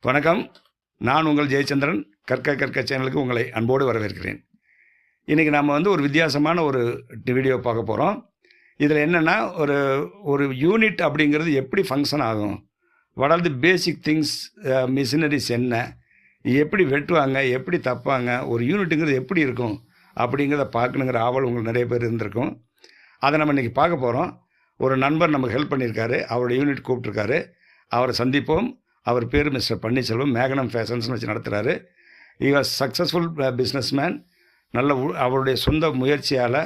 வணக்கம். நான் உங்கள் ஜெயச்சந்திரன். கற்க சேனலுக்கு உங்களை அன்போடு வரவேற்கிறேன். இன்றைக்கி நம்ம ஒரு வித்தியாசமான ஒரு வீடியோ பார்க்க போகிறோம். இதில் என்னென்னா, ஒரு யூனிட் அப்படிங்கிறது எப்படி ஃபங்க்ஷன் ஆகும், what are the basic things, machineries என்ன, எப்படி வெட்டுவாங்க, எப்படி தப்பாங்க, ஒரு யூனிட்டுங்கிறது எப்படி இருக்கும் அப்படிங்கிறத பார்க்கணுங்கிற ஆவல் உங்களுக்கு நிறைய பேர் இருந்திருக்கும். அதை நம்ம இன்றைக்கி பார்க்க போகிறோம். ஒரு நண்பர் நமக்கு ஹெல்ப் பண்ணியிருக்காரு. அவருடைய யூனிட் கூப்பிட்ருக்காரு. அவரை சந்திப்போம். அவர் பேர் மிஸ்டர் பன்னீர்செல்வம். மேகனம் ஃபேஷன்ஸ்னு வச்சு நடத்துகிறாரு. He was successful businessman. நல்ல அவருடைய சொந்த முயற்சியால்